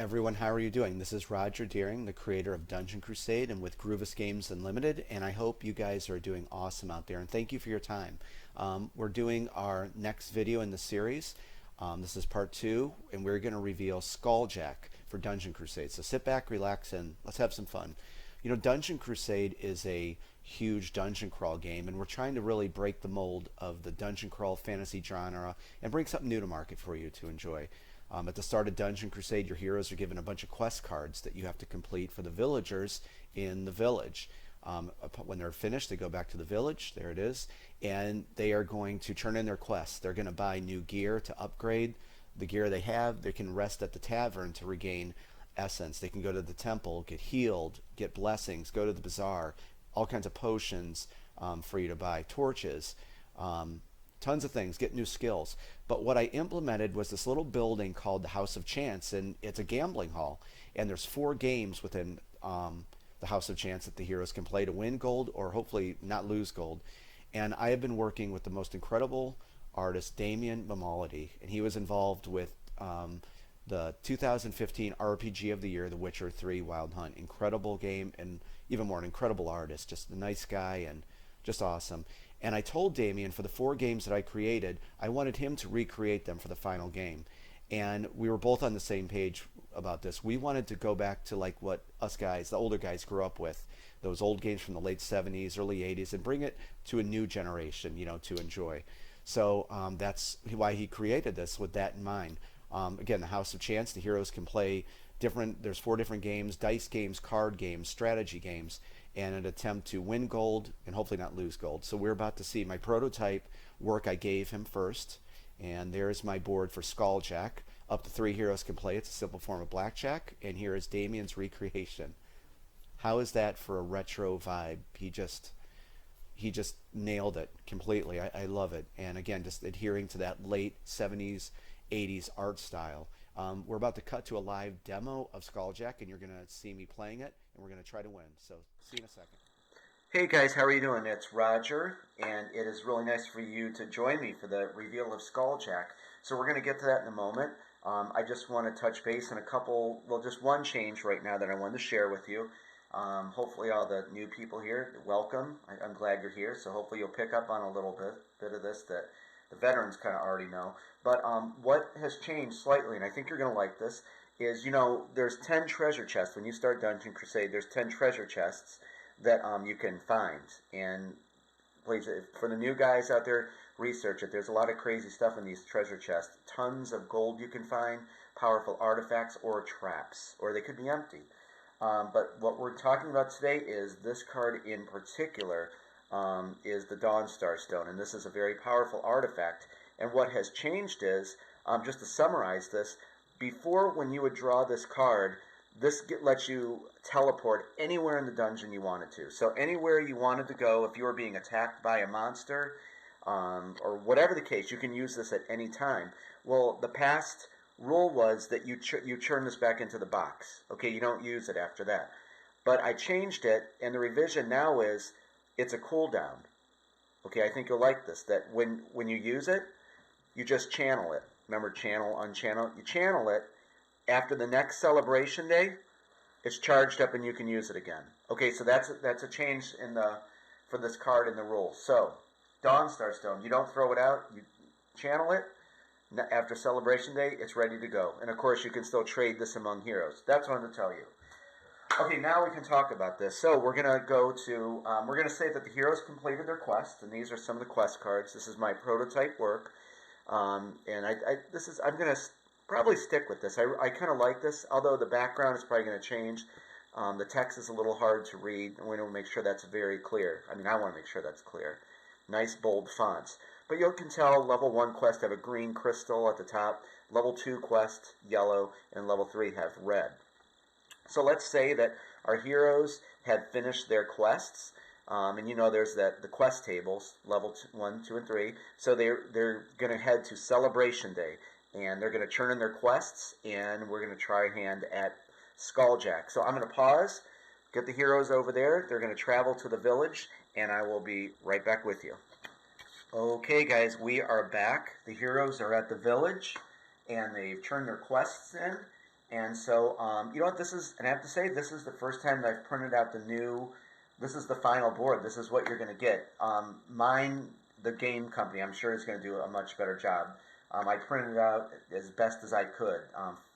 everyone, how are you doing? This is Roger Deering, the creator of Dungeon Crusade and with Groovis Games Unlimited, and I hope you guys are doing awesome out there, and thank you for your time. We're doing our next video in the series. This is part two, and we're going to reveal Skulljack for Dungeon Crusade. So sit back, relax, and let's have some fun. You know, Dungeon Crusade is a huge dungeon crawl game, and we're trying to really break the mold of the dungeon crawl fantasy genre and bring something new to market for you to enjoy. At the start of Dungeon Crusade, your heroes are given a bunch of quest cards that you have to complete for the villagers in the village. When they're finished, they go back to the village. There it is. And they are going to turn in their quests. They're going to buy new gear to upgrade the gear they have. They can rest at the tavern to regain essence. They can go to the temple, get healed, get blessings, go to the bazaar, all kinds of potions for you to buy, torches. Tons of things, get new skills. But what I implemented was this little building called the House of Chance, and it's a gambling hall. And there's 4 games within the House of Chance that the heroes can play to win gold or hopefully not lose gold. And I have been working with the most incredible artist, Damien Mamality, and he was involved with the 2015 RPG of the Year, The Witcher 3 Wild Hunt. Incredible game, and even more, an incredible artist. Just a nice guy and just awesome. And I told Damien for the 4 games that I created, I wanted him to recreate them for the final game. And we were both on the same page about this. We wanted to go back to like what us guys, the older guys, grew up with, those old games from the late 70s, early 80s, and bring it to a new generation, you know, to enjoy. So that's why he created this with that in mind. Again, the House of Chance, the heroes can play different, there's 4 different games: dice games, card games, strategy games, and an attempt to win gold and hopefully not lose gold. So we're about to see my prototype work I gave him first. And there's my board for Skulljack. Up to 3 heroes can play. It's a simple form of blackjack. And here is Damien's recreation. How is that for a retro vibe? He just nailed it completely. I love it. And again, just adhering to that late 70s, 80s art style. We're about to cut to a live demo of Skulljack, and you're going to see me playing it, and we're going to try to win. So see you in a second. Hey guys, how are you doing? It's Roger, and it is really nice for you to join me for the reveal of Skulljack. So we're going to get to that in a moment. I just want to touch base on a couple, well, just one change right now that I wanted to share with you. Hopefully all the new people here, welcome. I'm glad you're here, so hopefully you'll pick up on a little bit of this that the veterans kind of already know. But what has changed slightly, and I think you're going to like this, is, you know, there's 10 treasure chests. When you start Dungeon Crusade, there's 10 treasure chests that you can find. And please, for the new guys out there, research it. There's a lot of crazy stuff in these treasure chests. Tons of gold you can find, powerful artifacts, or traps, or they could be empty. But what we're talking about today is this card in particular, is the Dawnstar Stone, and this is a very powerful artifact. And what has changed is, just to summarize this, before when you would draw this card, this lets you teleport anywhere in the dungeon you wanted to. So anywhere you wanted to go, if you were being attacked by a monster, or whatever the case, you can use this at any time. Well, the past rule was that you turn this back into the box. Okay, you don't use it after that. But I changed it, and the revision now is it's a cooldown. Okay, I think you'll like this, that when you use it, you just channel it. Remember, channel, unchannel. You channel it. After the next celebration day, it's charged up and you can use it again. Okay, so that's a change for this card in the rules. So, Dawnstar Stone, you don't throw it out, you channel it. After celebration day, it's ready to go. And of course, you can still trade this among heroes. That's what I'm going to tell you. Okay, now we can talk about this. So we're going to go to, we're going to say that the heroes completed their quests, and these are some of the quest cards. This is my prototype work. And I'm going to probably stick with this. I kind of like this, although the background is probably going to change. The text is a little hard to read, and we want to make sure that's very clear. I mean, I want to make sure that's clear. Nice, bold fonts. But you can tell level 1 quest have a green crystal at the top, level 2 quest, yellow, and level 3 have red. So let's say that our heroes had finished their quests, and you know there's the quest tables, level 1, 2, and 3. So they're going to head to Celebration Day, and they're going to turn in their quests, and we're going to try a hand at Skulljack. So I'm going to pause, get the heroes over there. They're going to travel to the village, and I will be right back with you. Okay, guys, we are back. The heroes are at the village, and they've turned their quests in, And so, you know what this is, and I have to say, this is the first time that I've printed out the new, this is the final board. This is what you're going to get. Mine, the game company, I'm sure is going to do a much better job. I printed it out as best as I could.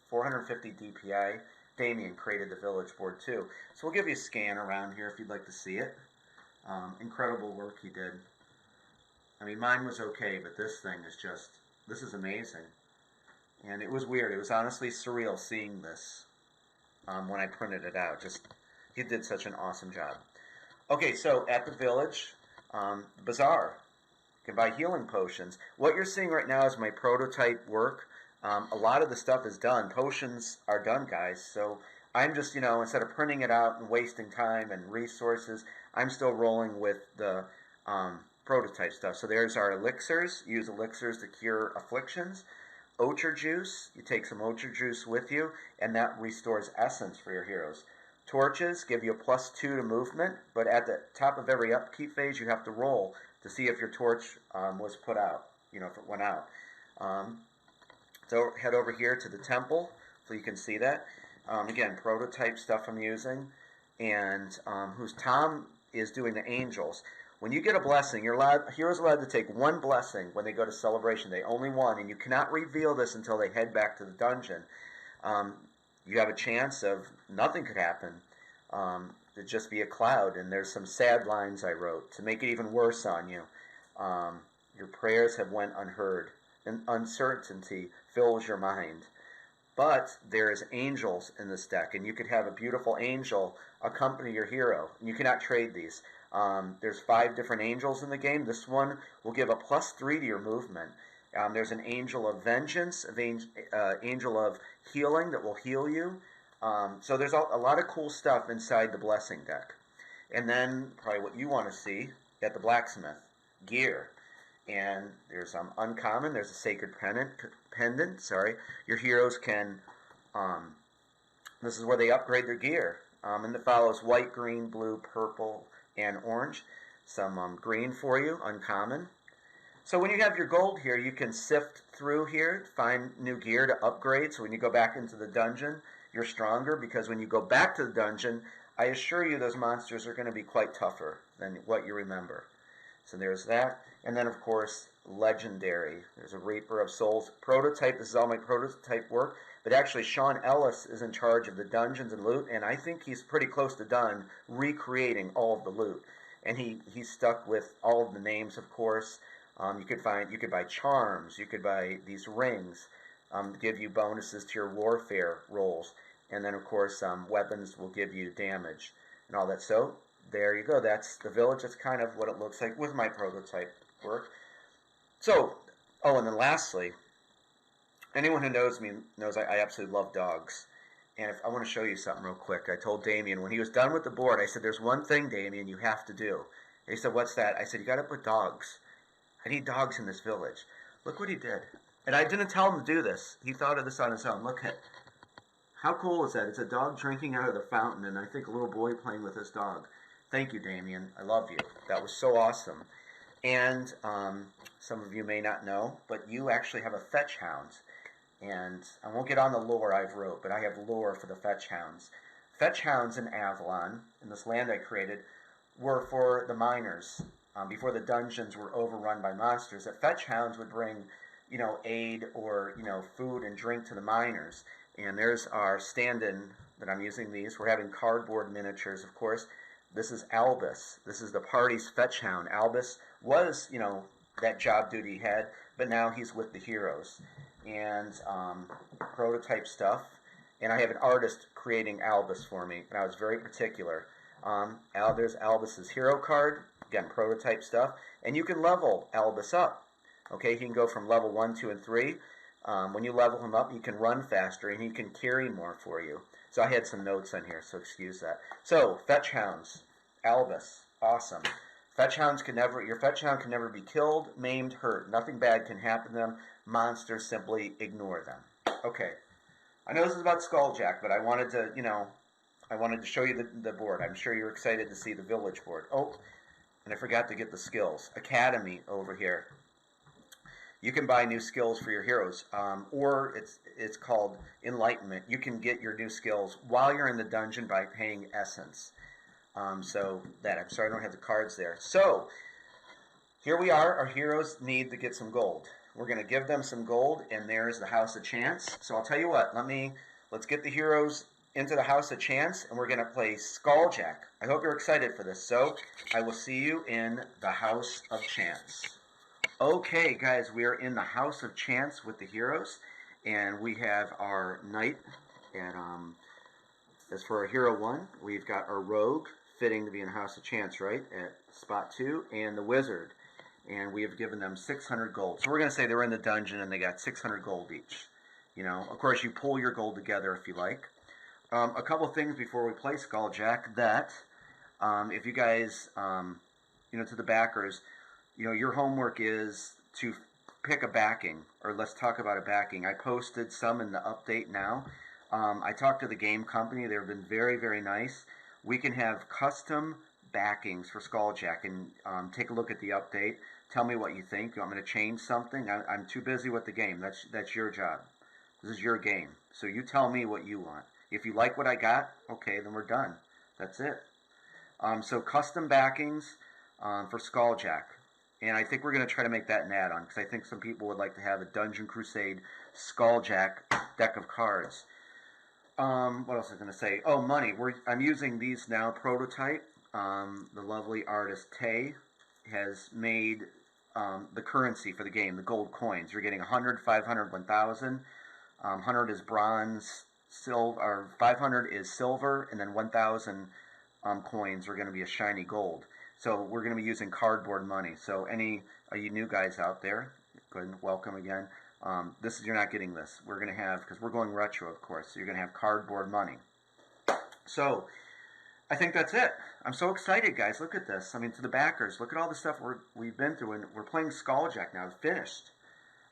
450 DPI. Damien created the village board too. So we'll give you a scan around here if you'd like to see it. Incredible work he did. I mean, mine was okay, but this thing is just, this is amazing. And it was weird. It was honestly surreal seeing this when I printed it out. Just, he did such an awesome job. Okay, so at the village, bazaar. You can buy healing potions. What you're seeing right now is my prototype work. A lot of the stuff is done. Potions are done, guys. So I'm just, you know, instead of printing it out and wasting time and resources, I'm still rolling with the prototype stuff. So there's our elixirs. Use elixirs to cure afflictions. Ochre juice. You take some ochre juice with you, and that restores essence for your heroes. Torches give you a +2 to movement, but at the top of every upkeep phase, you have to roll to see if your torch was put out, you know, if it went out. So head over here to the temple so you can see that. Again, prototype stuff I'm using. And who's Tom is doing the angels. When you get a blessing, heroes allowed to take one blessing when they go to celebration. They only one, and you cannot reveal this until they head back to the dungeon. You have a chance of nothing could happen. It'd just be a cloud, and there's some sad lines I wrote to make it even worse on you. Your prayers have went unheard, and uncertainty fills your mind. But there's angels in this deck, and you could have a beautiful angel accompany your hero. And you cannot trade these. There's 5 different angels in the game. This one will give a +3 to your movement. There's an angel of vengeance, an angel of healing that will heal you. So there's a lot of cool stuff inside the blessing deck. And then probably what you want to see at the blacksmith, gear. And there's uncommon, there's a sacred pendant, sorry. Your heroes can, this is where they upgrade their gear. And it follows white, green, blue, purple, and orange. Some green for you, uncommon. So when you have your gold here, you can sift through here, find new gear to upgrade. So when you go back into the dungeon, you're stronger, because when you go back to the dungeon, I assure you those monsters are going to be quite tougher than what you remember. So there's that. And then, of course, legendary. There's a Reaper of Souls prototype. This is all my prototype work. But actually, Sean Ellis is in charge of the dungeons and loot, and I think he's pretty close to done recreating all of the loot. And he's stuck with all of the names, of course. You could buy charms. You could buy these rings to give you bonuses to your warfare rolls. And then, of course, weapons will give you damage and all that. So there you go. That's the village. That's kind of what it looks like with my prototype work. So, oh, and then lastly, anyone who knows me knows I absolutely love dogs. And I want to show you something real quick. I told Damien when he was done with the board, I said, there's one thing, Damien, you have to do. And he said, what's that? I said, you got to put dogs. I need dogs in this village. Look what he did. And I didn't tell him to do this. He thought of this on his own. Look at, how cool is that? It's a dog drinking out of the fountain, and I think a little boy playing with his dog. Thank you, Damien. I love you. That was so awesome. And some of you may not know, but you actually have a fetch hound. And I won't get on the lore I've wrote, but I have lore for the fetch hounds. Fetch hounds in Avalon, in this land I created, were for the miners. Before the dungeons were overrun by monsters, that fetch hounds would bring, you know, aid or, you know, food and drink to the miners. And there's our stand-in that I'm using these. We're having cardboard miniatures, of course. This is Albus. This is the party's fetch hound. Albus was, you know, that job duty he had, but now he's with the heroes. And prototype stuff. And I have an artist creating Albus for me, and I was very particular. There's Albus's hero card. Again, prototype stuff. And you can level Albus up. Okay, he can go from level 1, 2, and 3. When you level him up, he can run faster, and he can carry more for you. So I had some notes on here, so excuse that. So, fetch hounds. Albus. Awesome. Fetch hounds your fetch hound can never be killed, maimed, hurt. Nothing bad can happen to them. Monsters simply ignore them. Okay. I know this is about Skulljack, but I wanted to, you know, I wanted to show you the board. I'm sure you're excited to see the village board. Oh, and I forgot to get the skills. Academy over here. you can buy new skills for your heroes, or it's called enlightenment. You can get your new skills while you're in the dungeon by paying essence. So that, I'm sorry I don't have the cards there. So here we are. Our heroes need to get some gold. We're going to give them some gold, and there's the House of Chance. So I'll tell you what. Let's get the heroes into the House of Chance, and we're going to play Skulljack. I hope you're excited for this. So I will see you in the House of Chance. Okay, guys, we are in the House of Chance with the heroes, and we have our knight. And as for our hero 1, we've got our rogue, fitting to be in House of Chance, right, at spot 2, and the wizard. And we have given them 600 gold. So we're going to say they're in the dungeon and they got 600 gold each. You know, of course, you pull your gold together if you like. A couple things before we play Skulljack, that if you guys, to the backers, your homework is to pick a backing, or let's talk about a backing. I posted some in the update now. I talked to the game company. They've been very, very nice. We can have custom backings for Skulljack, and take a look at the update. Tell me what you think. You want me to change something? I'm too busy with the game. That's your job. This is your game. So you tell me what you want. If you like what I got, okay, then we're done. That's it. So custom backings for Skulljack. And I think we're going to try to make that an add-on, because I think some people would like to have a Dungeon Crusade Skulljack deck of cards. What else was I going to say? Oh, money. I'm using these now, prototype. The lovely artist Tay has made the currency for the game, the gold coins. You're getting 100, 500, 1,000. 100 is bronze, silver, or 500 is silver, and then 1,000 coins are going to be a shiny gold. So we're going to be using cardboard money. So any of you new guys out there, go ahead and welcome again. You're not getting this. We're going to have, because we're going retro, of course, so you're going to have cardboard money. So I think that's it. I'm so excited, guys. Look at this. I mean, to the backers, look at all the stuff we've been through, and we're playing Skulljack now. It's finished.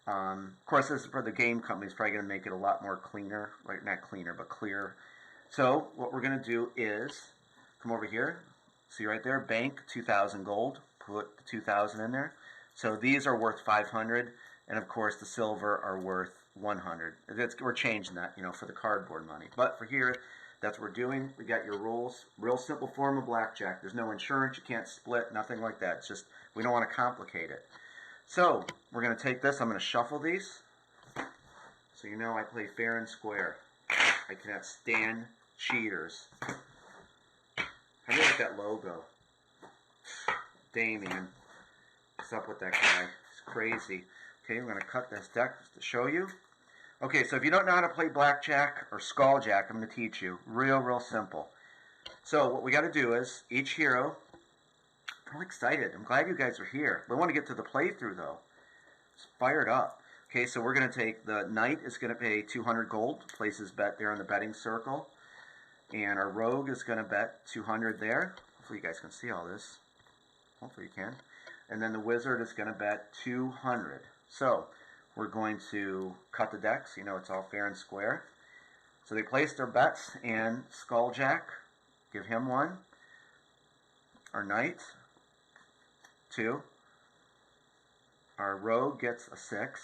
Of course, this is for the game company. It's probably going to make it a lot more cleaner. Right? Not cleaner, but clear. So what we're going to do is come over here. See right there, bank 2,000 gold. Put the 2,000 in there. So these are worth 500, and of course the silver are worth 100. We're changing that, for the cardboard money. But for here, that's what we're doing. We got your rules. Real simple form of blackjack. There's no insurance. You can't split. Nothing like that. It's just we don't want to complicate it. So we're going to take this. I'm going to shuffle these. So I play fair and square. I cannot stand cheaters. How do you like that logo? Damien. What's up with that guy? It's crazy. Okay, I'm going to cut this deck just to show you. Okay, so if you don't know how to play blackjack or Skulljack, I'm going to teach you. Real simple. So what we got to do is, each hero, I'm excited. I'm glad you guys are here. We want to get to the playthrough, though. It's fired up. Okay, so we're going to take, the knight is going to pay 200 gold, place his bet there in the betting circle. And our rogue is going to bet 200 there. Hopefully you guys can see all this. Hopefully you can. And then the wizard is going to bet 200. So we're going to cut the decks. It's all fair and square. So they place their bets, and Skulljack, give him one. Our knight, 2. Our rogue gets a 6.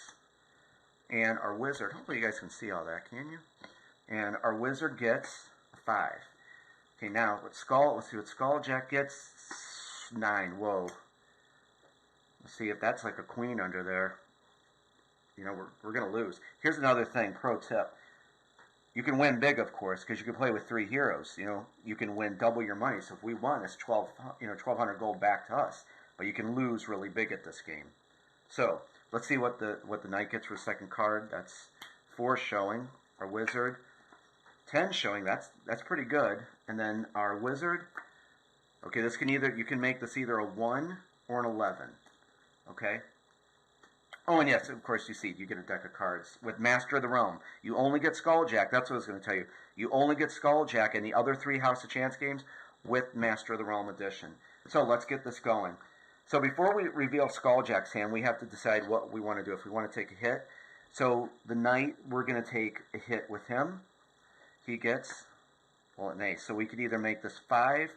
And our wizard, hopefully you guys can see all that, can you? And our wizard gets 5. Okay, now let's see what Skulljack gets. 9. Whoa. Let's see if that's like a queen under there. We're going to lose. Here's another thing, pro tip. You can win big, of course, because you can play with 3 heroes. You can win double your money. So if we won, it's 1,200 gold back to us. But you can lose really big at this game. So let's see what the knight gets for the second card. That's 4 showing. Our wizard, 10 showing. That's pretty good. And then our wizard. Okay, you can make this either a 1 or an 11. Okay. Oh, and yes, of course, you get a deck of cards. With Master of the Realm, you only get Skulljack. That's what I was going to tell you. You only get Skulljack in the other 3 House of Chance games with Master of the Realm edition. So let's get this going. So before we reveal Skulljack's hand, we have to decide what we want to do. If we want to take a hit. So the knight, we're going to take a hit with him. He gets, an ace. So we could either make this 5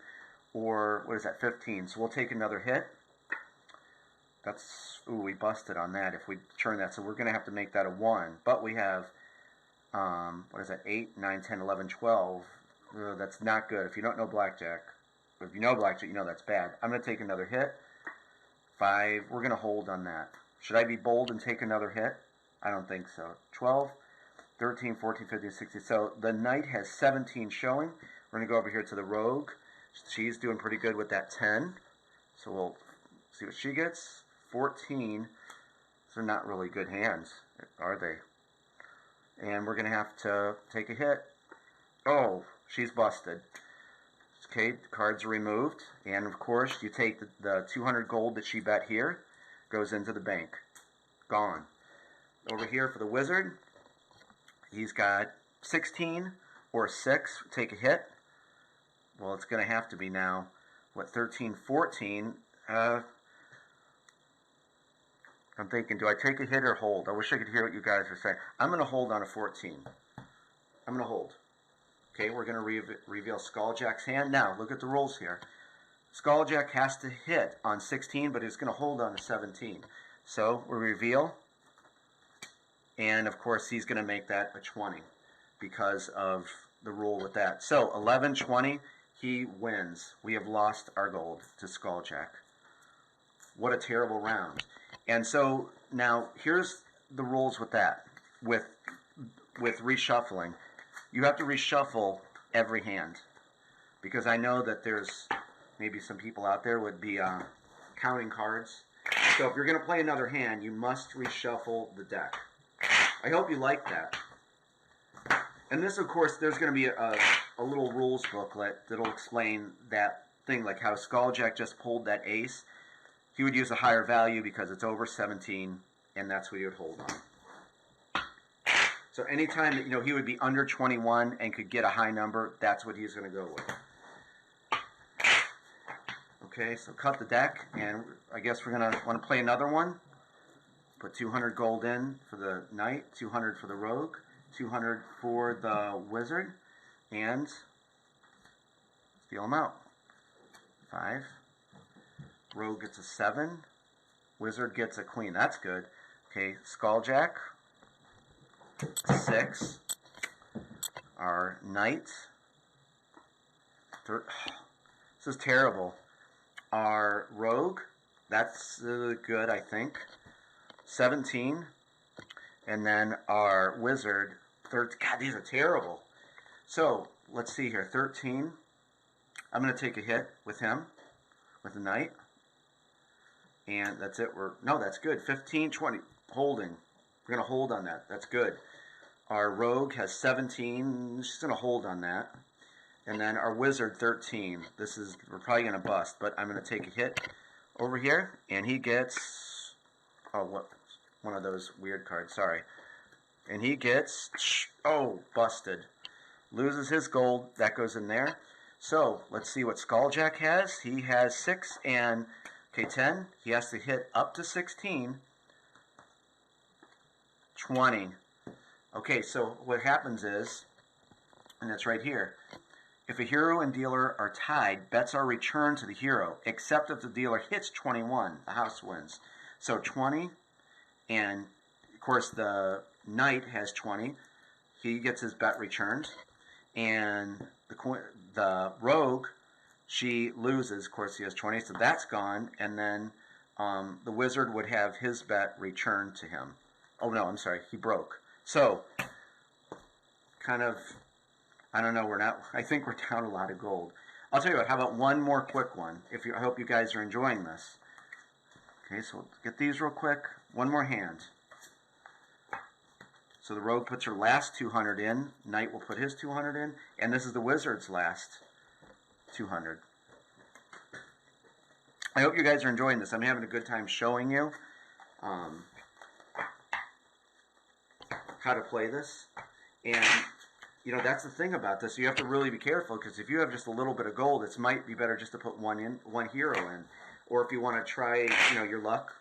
or, 15. So we'll take another hit. That's, ooh, we busted on that if we turn that. So we're going to have to make that a 1. But we have, what is that, 8, 9, 10, 11, 12. That's not good. If you don't know blackjack, if you know blackjack, you know that's bad. I'm going to take another hit. 5, we're going to hold on that. Should I be bold and take another hit? I don't think so. 12, 13, 14, 15, 16. So the knight has 17 showing. We're going to go over here to the rogue. She's doing pretty good with that 10. So we'll see what she gets. 14. They're not really good hands, are they? And we're going to have to take a hit. Oh, she's busted. Okay, the cards are removed. And of course, you take the 200 gold that she bet here, goes into the bank. Gone. Over here for the wizard, he's got 16 or 6. Take a hit. Well, it's going to have to be now, what, 13, 14. I'm thinking, do I take a hit or hold? I wish I could hear what you guys are saying. I'm going to hold on a 14. I'm going to hold. Okay, we're going to reveal Skulljack's hand. Now, look at the rules here. Skulljack has to hit on 16, but he's going to hold on to 17. So, we reveal. And, of course, he's going to make that a 20 because of the rule with that. So, 11, 20, he wins. We have lost our gold to Skulljack. What a terrible round. And so, now, here's the rules with that, with reshuffling. You have to reshuffle every hand, because I know that there's maybe some people out there would be counting cards. So if you're going to play another hand, you must reshuffle the deck. I hope you like that. And this, of course, there's going to be a little rules booklet that'll explain that thing, like how Skulljack just pulled that ace. He would use a higher value because it's over 17, and that's what he would hold on. So anytime that, he would be under 21 and could get a high number, that's what he's going to go with. Okay, so cut the deck, and I guess we're going to want to play another one. Put 200 gold in for the knight, 200 for the rogue, 200 for the wizard, and deal them out. 5. Rogue gets a 7. Wizard gets a queen. That's good. Okay, Skulljack. 6. Our knight. This is terrible. Our rogue. That's good, I think. 17. And then our wizard. 13. God, these are terrible. So, let's see here. 13. I'm going to take a hit with him. With the knight. And that's it. No, that's good. 15, 20. Holding. We're going to hold on that. That's good. Our rogue has 17. She's going to hold on that. And then our wizard, 13. We're probably going to bust, but I'm going to take a hit over here. And he gets, one of those weird cards, sorry. And he gets, busted. Loses his gold. That goes in there. So, let's see what Skulljack has. He has 6 and, 10. He has to hit up to 16. 20. Okay, so what happens is, and that's right here, if a hero and dealer are tied, bets are returned to the hero, except if the dealer hits 21, the house wins. So 20, and of course the knight has 20, he gets his bet returned, and the rogue, she loses, of course he has 20, so that's gone, and then the wizard would have his bet returned to him. Oh no, I'm sorry, he broke. So, kind of, I don't know, I think we're down a lot of gold. I'll tell you what, how about one more quick one? I hope you guys are enjoying this. Okay, so we'll get these real quick. One more hand. So the rogue puts her last 200 in, knight will put his 200 in, and this is the wizard's last 200. I hope you guys are enjoying this. I'm having a good time showing you how to play this. And, that's the thing about this. You have to really be careful, because if you have just a little bit of gold, it might be better just to put one hero in. Or if you want to try, your luck,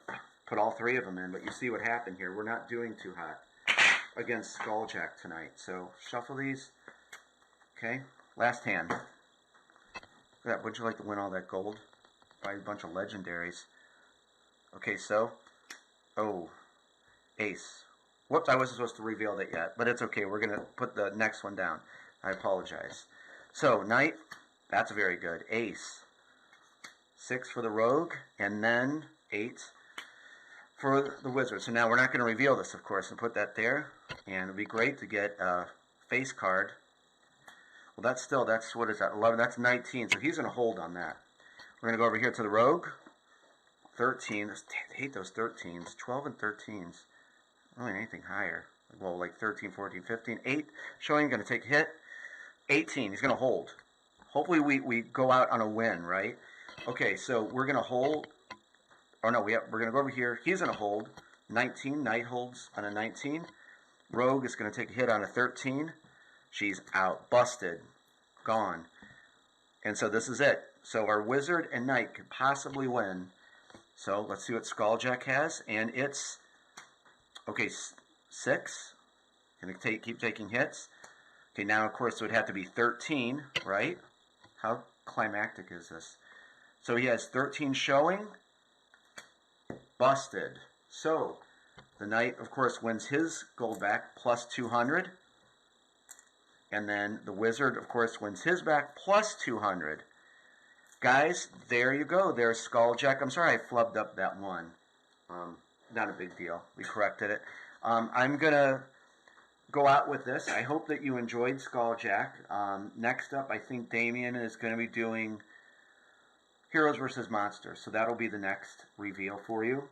put all 3 of them in. But you see what happened here. We're not doing too hot against Skulljack tonight. So, shuffle these. Okay, last hand. Look at that. Wouldn't you like to win all that gold? Buy a bunch of legendaries. Okay, so, oh, ace. Whoops, I wasn't supposed to reveal that yet, but it's okay. We're going to put the next one down. I apologize. So, knight, that's very good. Ace. 6 for the rogue, and then 8 for the wizard. So now we're not going to reveal this, of course, and put that there. And it would be great to get a face card. Well, that's what is that, 11? That's 19, so he's going to hold on that. We're going to go over here to the rogue. 13. I hate those 13s. 12 and 13s. I don't need anything higher. Well, like 13, 14, 15. 8 showing, going to take a hit. 18, he's going to hold. Hopefully we go out on a win, right? Okay, so we're going to hold. Oh, no, we're going to go over here. He's going to hold. 19, knight holds on a 19. Rogue is going to take a hit on a 13. She's out. Busted. Gone. And so this is it. So our wizard and knight could possibly win. So let's see what Skulljack has. And it's, okay, 6. Going to keep taking hits. Okay, now, of course, it would have to be 13, right? How climactic is this? So he has 13 showing. Busted. So the knight, of course, wins his gold back plus 200. And then the wizard, of course, wins his back plus 200. Guys, there you go. There's Skulljack. I'm sorry I flubbed up that one. Not a big deal. We corrected it. I'm going to go out with this. I hope that you enjoyed Skulljack. Next up, I think Damien is going to be doing Heroes versus Monsters. So that'll be the next reveal for you.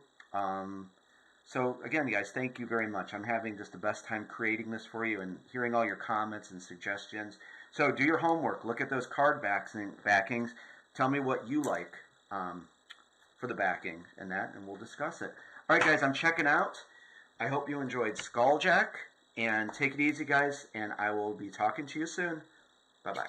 So again, guys, thank you very much. I'm having just the best time creating this for you and hearing all your comments and suggestions. So do your homework. Look at those card backings. Tell me what you like for the backing and that, and we'll discuss it. All right, guys, I'm checking out. I hope you enjoyed Skulljack. And take it easy, guys, and I will be talking to you soon. Bye-bye.